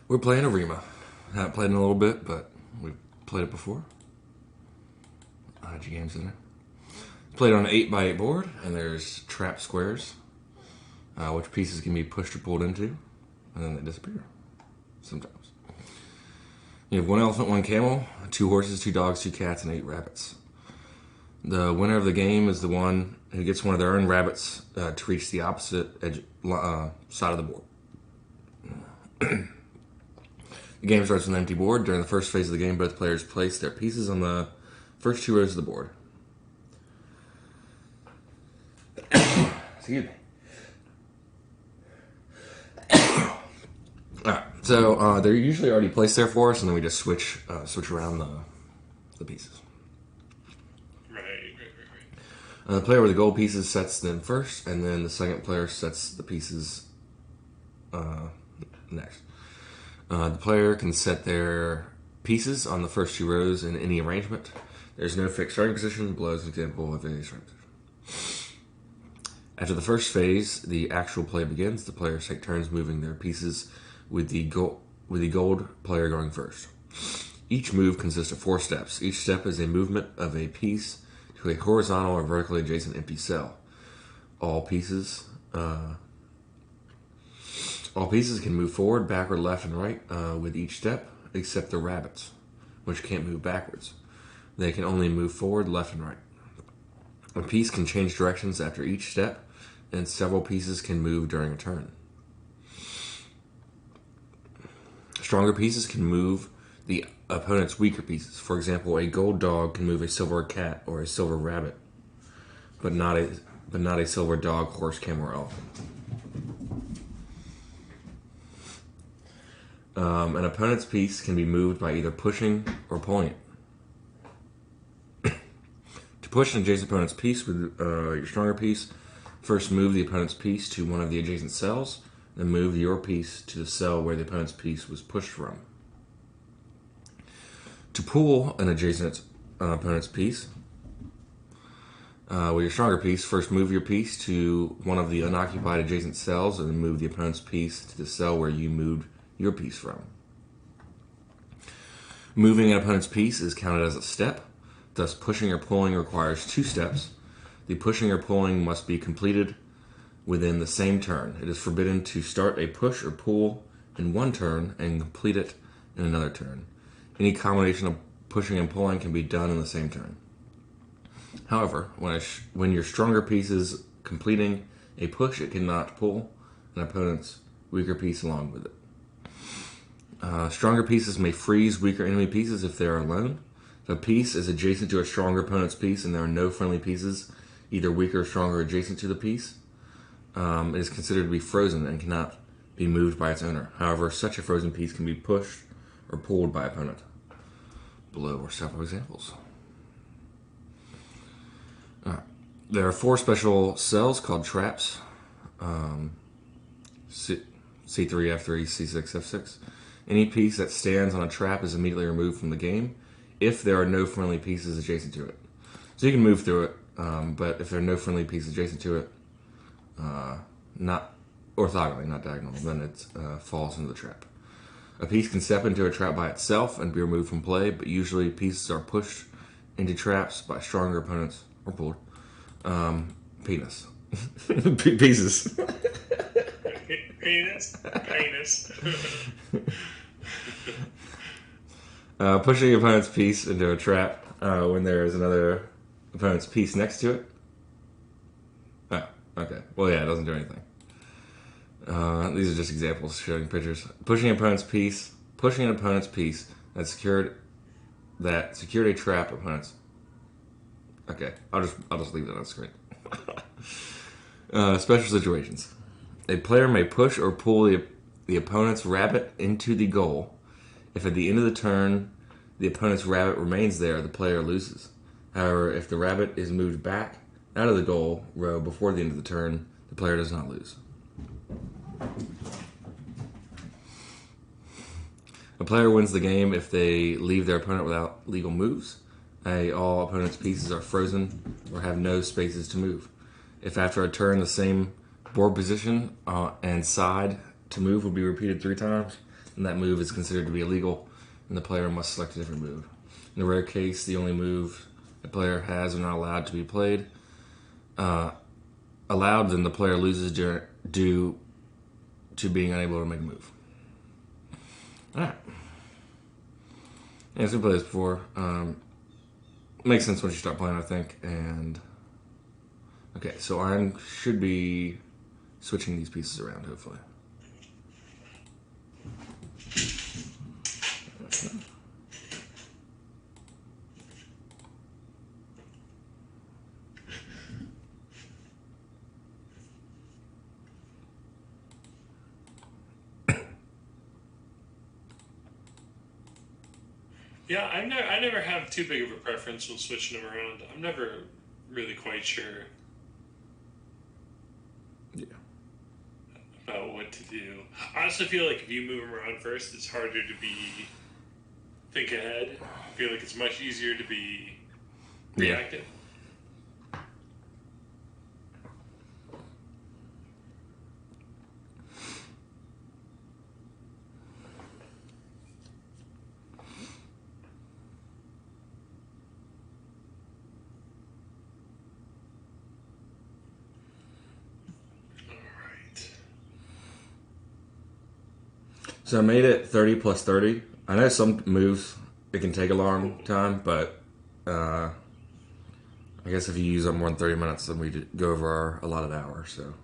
We're playing a-ree-muh. Haven't played in a little bit, but we've played it before. IG games in there. Played on an 8x8 board, and there's trap squares, which pieces can be pushed or pulled into, and then they disappear. Sometimes. You have 1 elephant, 1 camel, 2 horses, 2 dogs, 2 cats, and 8 rabbits. The winner of the game is the one who gets one of their own rabbits to reach the opposite edge, side of the board. The game starts with an empty board. During the first phase of the game, both players place their pieces on the first 2 rows of the board. Excuse me. Alright, so they're usually already placed there for us, and then we just switch around the pieces. The player with the gold pieces sets them first, and then the second player sets the pieces next. The player can set their pieces on the first 2 rows in any arrangement. There's no fixed starting position. Below is an example of a starting position. After the first phase, the actual play begins. The players take turns moving their pieces with the gold player going first. Each move consists of 4 steps. Each step is a movement of a piece to a horizontal or vertically adjacent empty cell. All pieces can move forward, backward, left, and right with each step, except the rabbits, which can't move backwards. They can only move forward, left, and right. A piece can change directions after each step, and several pieces can move during a turn. Stronger pieces can move the opponent's weaker pieces. For example, a gold dog can move a silver cat or a silver rabbit, but not a silver dog, horse, camel, or elephant. An opponent's piece can be moved by either pushing or pulling it. To push an adjacent opponent's piece with your stronger piece, first move the opponent's piece to one of the adjacent cells, then move your piece to the cell where the opponent's piece was pushed from. To pull an adjacent opponent's piece with your stronger piece, first move your piece to one of the unoccupied adjacent cells, and then move the opponent's piece to the cell where you moved your piece from. Moving an opponent's piece is counted as a step. Thus, pushing or pulling requires 2 steps. The pushing or pulling must be completed within the same turn. It is forbidden to start a push or pull in one turn and complete it in another turn. Any combination of pushing and pulling can be done in the same turn. However, when your stronger piece is completing a push, it cannot pull an opponent's weaker piece along with it. Stronger pieces may freeze weaker enemy pieces if they are alone. If a piece is adjacent to a stronger opponent's piece and there are no friendly pieces, either weaker or stronger, adjacent to the piece, it is considered to be frozen and cannot be moved by its owner. However, such a frozen piece can be pushed or pulled by opponent. Below are several examples. There are 4 special cells called traps. C3, F3, C6, F6. Any piece that stands on a trap is immediately removed from the game if there are no friendly pieces adjacent to it. So you can move through it, but if there are no friendly pieces adjacent to it, not orthogonally, not diagonally, then it falls into the trap. A piece can step into a trap by itself and be removed from play, but usually pieces are pushed into traps by stronger opponents or pulled. Pieces. Penis. Pushing your opponent's piece into a trap when there is another opponent's piece next to it. Oh, okay. Well, yeah, it doesn't do anything. These are just examples showing pictures. Pushing an opponent's piece that secured a trap opponent's. Okay, I'll just leave that on the screen. Special situations. A player may push or pull the opponent's rabbit into the goal. If at the end of the turn the opponent's rabbit remains there, the player loses. However, if the rabbit is moved back out of the goal row before the end of the turn, the player does not lose. A player wins the game if they leave their opponent without legal moves. All opponent's pieces are frozen or have no spaces to move. If after a turn the same board position and side to move will be repeated 3 times, and that move is considered to be illegal, and the player must select a different move. In a rare case, the only move a player has are not allowed to be played. Allowed, then the player loses due to being unable to make a move. Alright. Yeah, so we played this before. Makes sense once you start playing, I think. And okay, so I should be switching these pieces around, hopefully. Yeah, I never have too big of a preference when switching them around. I'm never really quite sure about what to do. I also feel like if you move them around first, it's harder to think ahead. I feel like it's much easier to be reactive. So I made it 30 plus 30. I know some moves, it can take a long time, but I guess if you use up more than 30 minutes, then we go over our allotted hour, so.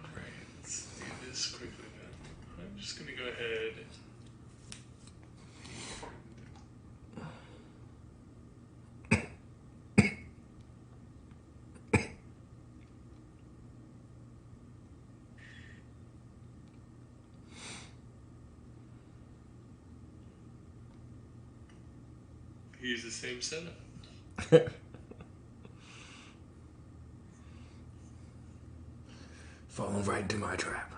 Alright, let's do this quickly then. I'm just going to go ahead. Use the same setup. Falling right into my trap.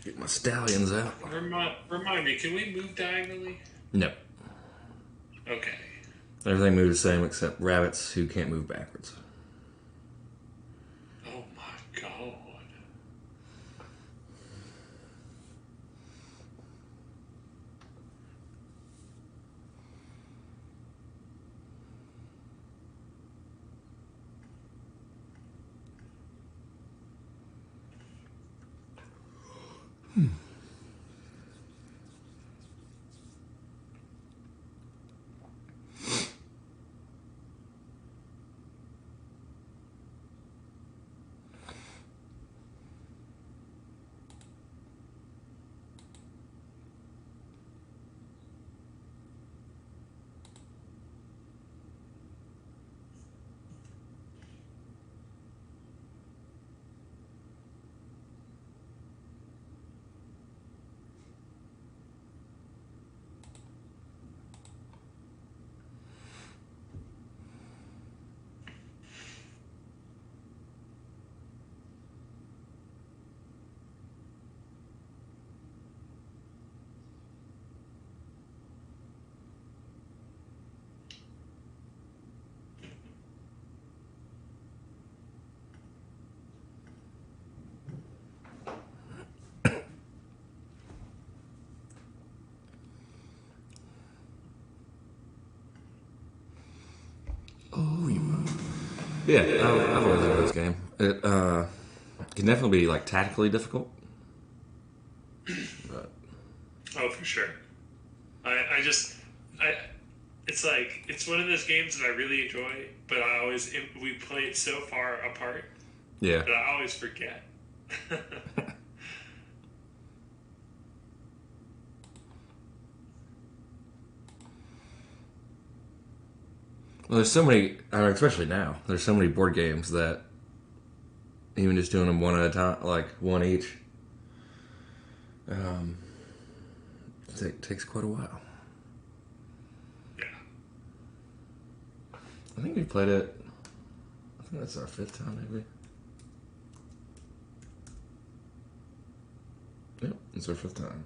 Get my stallions out. Remind me, can we move diagonally? No. Okay. Everything moves the same except rabbits who can't move backwards. Oh my god. Yeah, I've always enjoyed this game. It can definitely be like tactically difficult. But Oh, for sure. It's like, it's one of those games that I really enjoy, but we play it so far apart yeah, that I always forget. well, there's so many. I mean, especially now, there's so many board games that even just doing them one at a time, like one each. Takes quite a while. Yeah. I think we played it. I think that's our 5th time, maybe. Yep, it's our 5th time.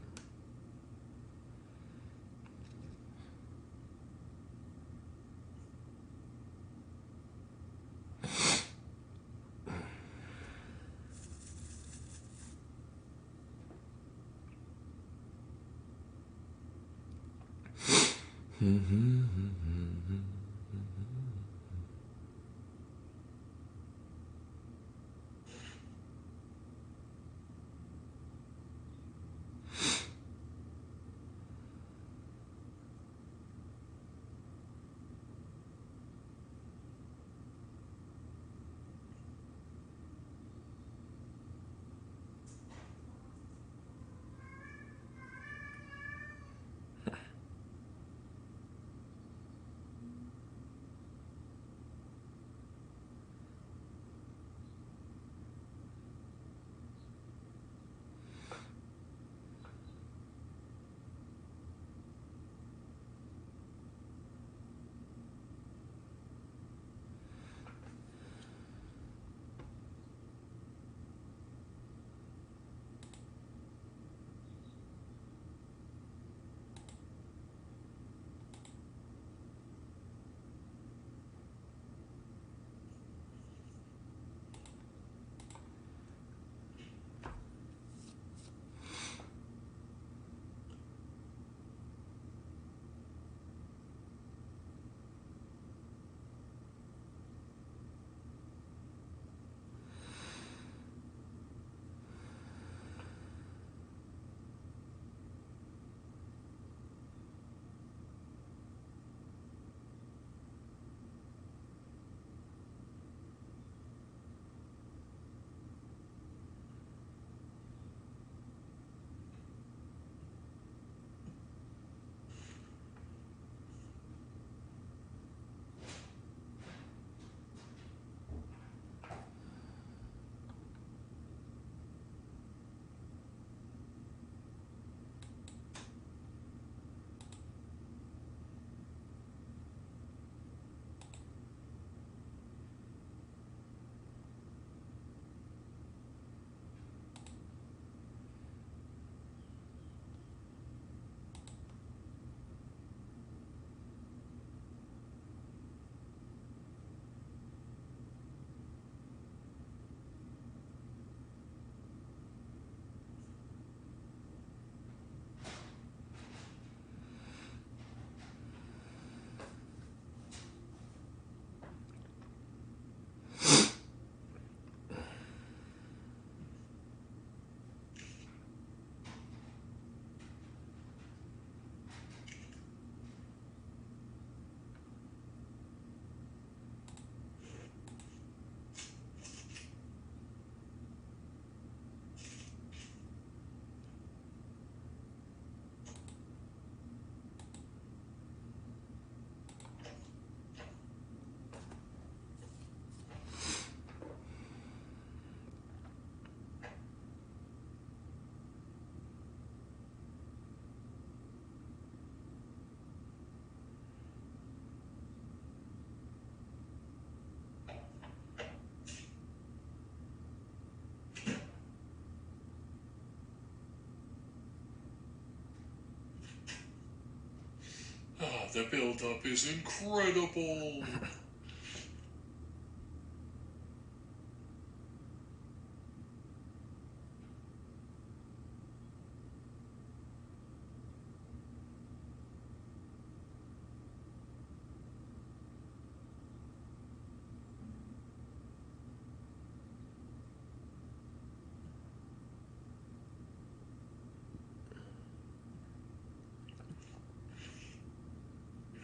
Ah, the build-up is incredible.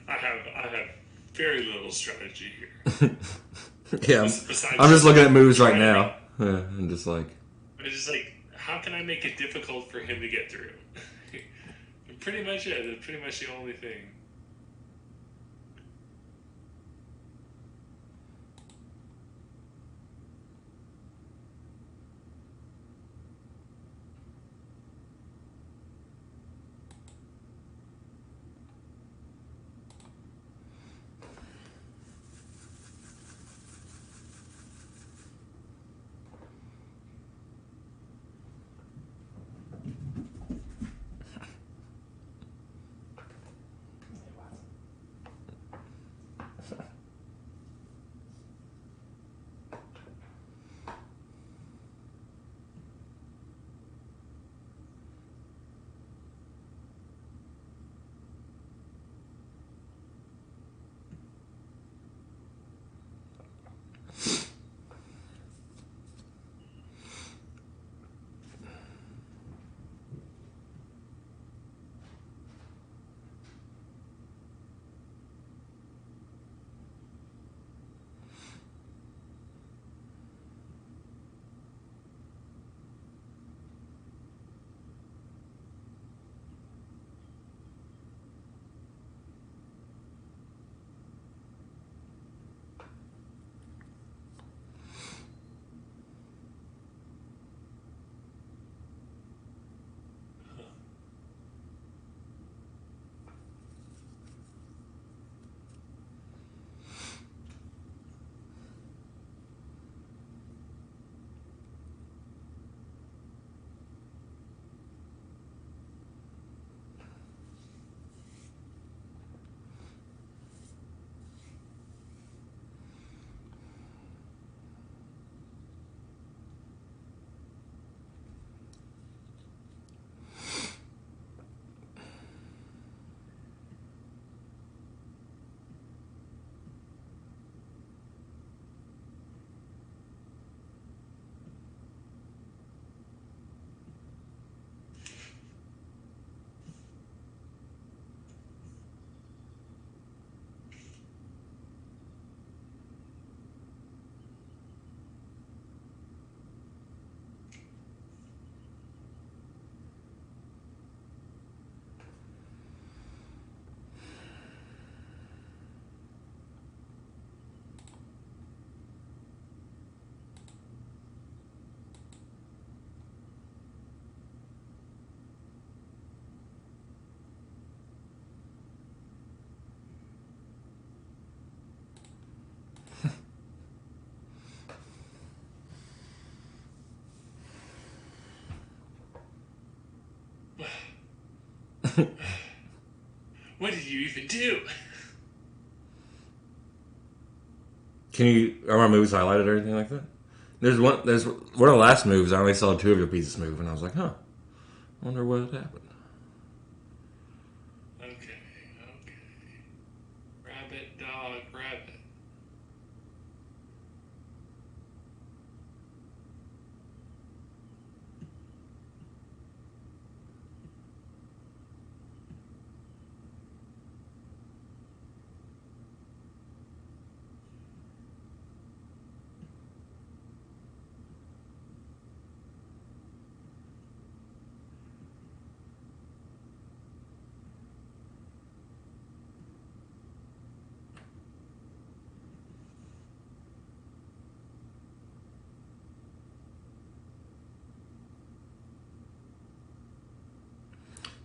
I have very little strategy here. Yeah, Besides I'm just looking at moves right trying to now. Yeah, I'm just like, It's just like, how can I make it difficult for him to get through? Pretty much it. That's pretty much the only thing. What did you even do? Are my moves highlighted or anything like that? There's one of the last moves. I only saw 2 of your pieces move, and I was like, huh. I wonder what happened. Okay. Rabbit, dog, rabbit.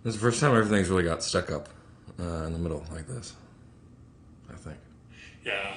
This is the first time everything's really got stuck up in the middle like this, I think. Yeah.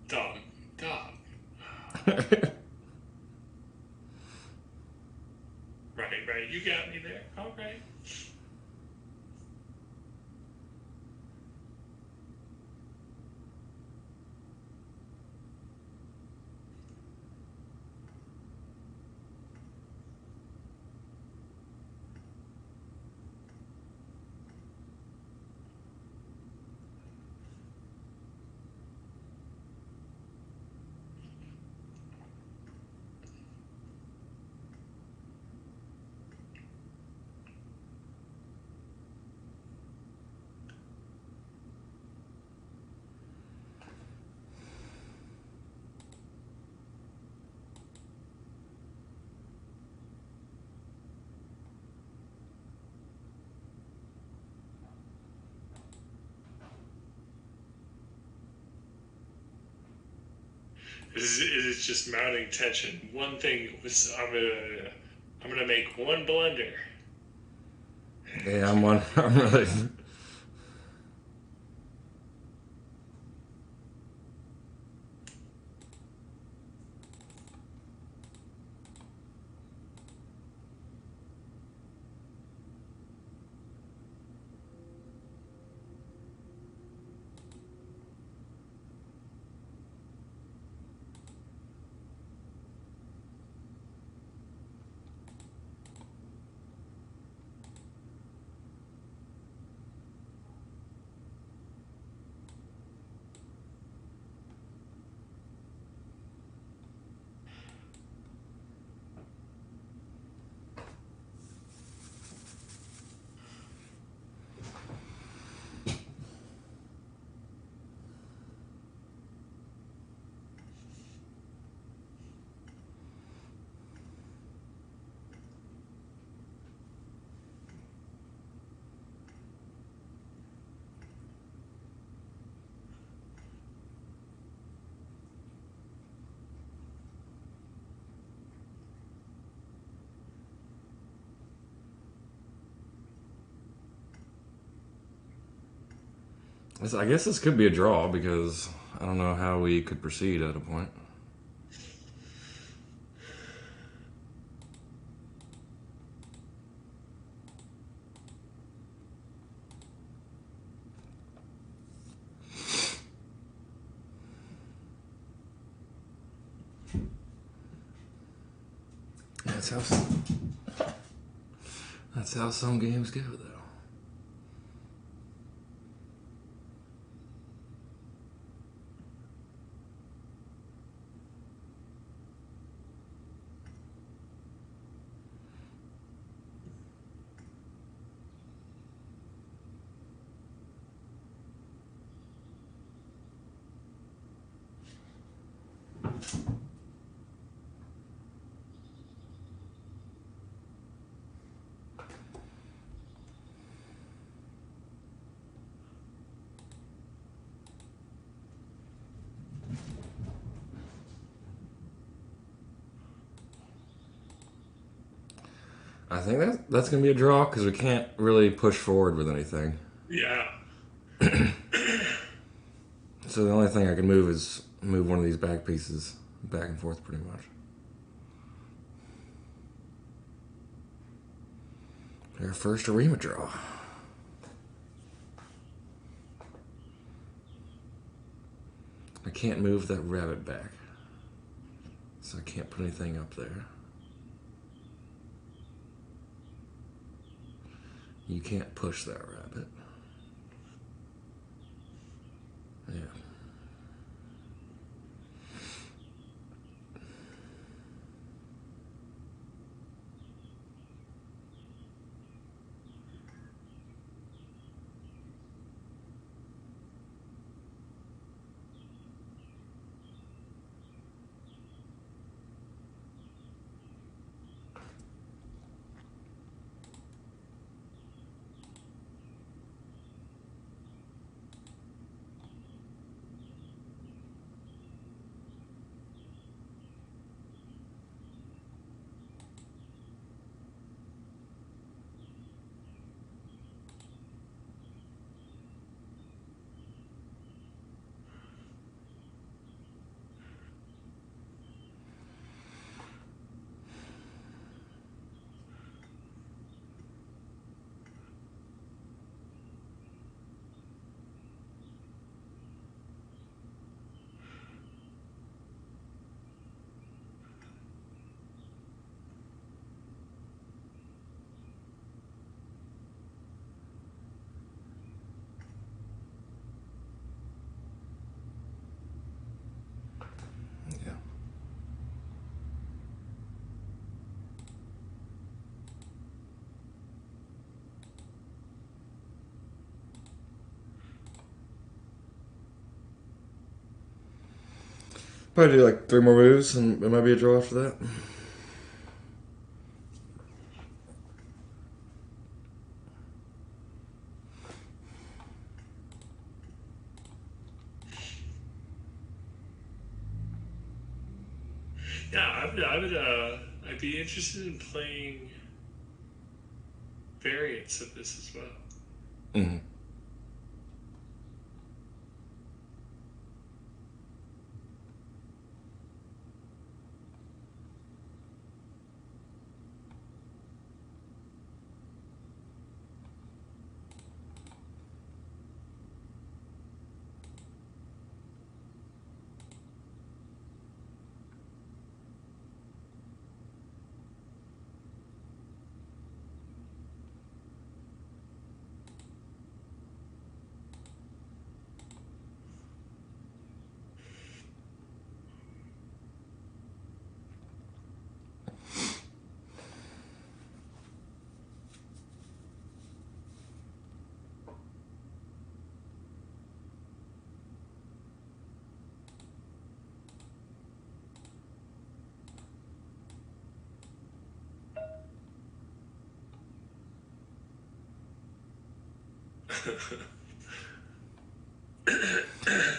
Dog. Right. You got me there. All right. It is just mounting tension. One thing was I'm gonna make one blunder. Yeah, I'm really. I guess this could be a draw because I don't know how we could proceed at a point. That's how some games go, though. I think that's going to be a draw because we can't really push forward with anything. Yeah. So the only thing I can move is move one of these back pieces back and forth pretty much. Our first a-ree-muh draw. I can't move that rabbit back. So I can't put anything up there. You can't push that rabbit. Yeah. Yeah. Probably do like 3 more moves and it might be a draw after that. Yeah, I'd be interested in playing variants of this as well. Mm-hmm.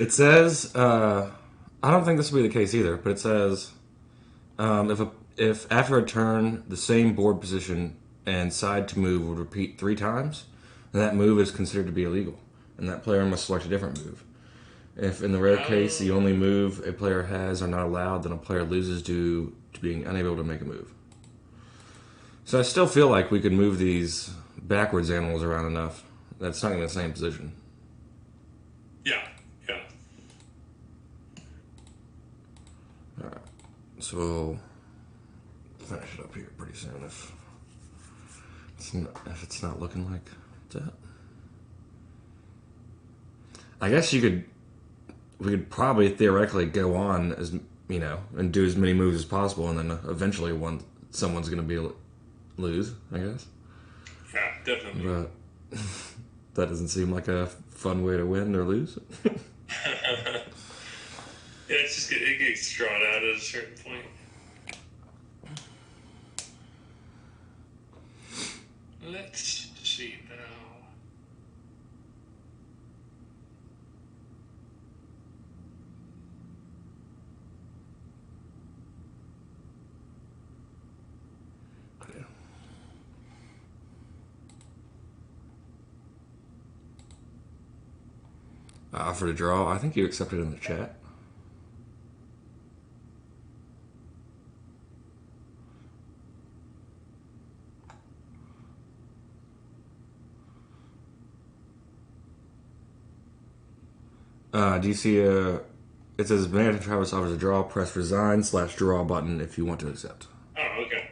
It says, I don't think this will be the case either, but it says if after a turn the same board position and side to move would repeat 3 times, then that move is considered to be illegal, and that player must select a different move. If in the rare case the only move a player has are not allowed, then a player loses due to being unable to make a move. So I still feel like we could move these backwards animals around enough that it's not in the same position. Yeah, yeah. Alright, so finish it up here pretty soon if it's not looking like that. I guess we could probably theoretically go on and do as many moves as possible, and then eventually someone's going to lose, I guess. Yeah, definitely. But that doesn't seem like a fun way to win or lose. Yeah, it gets drawn out at a certain point. Let's see now. Offer to draw. I think you accepted in the chat. Do you see it says Manager Travis offers a draw, press resign/draw button if you want to accept. Oh, okay.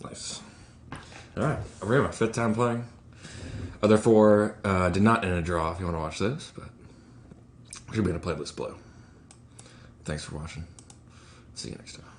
Nice. Alright, Arimaa, 5th time playing. Other 4 did not end a draw if you want to watch those, but should be in a playlist below. Thanks for watching. See you next time.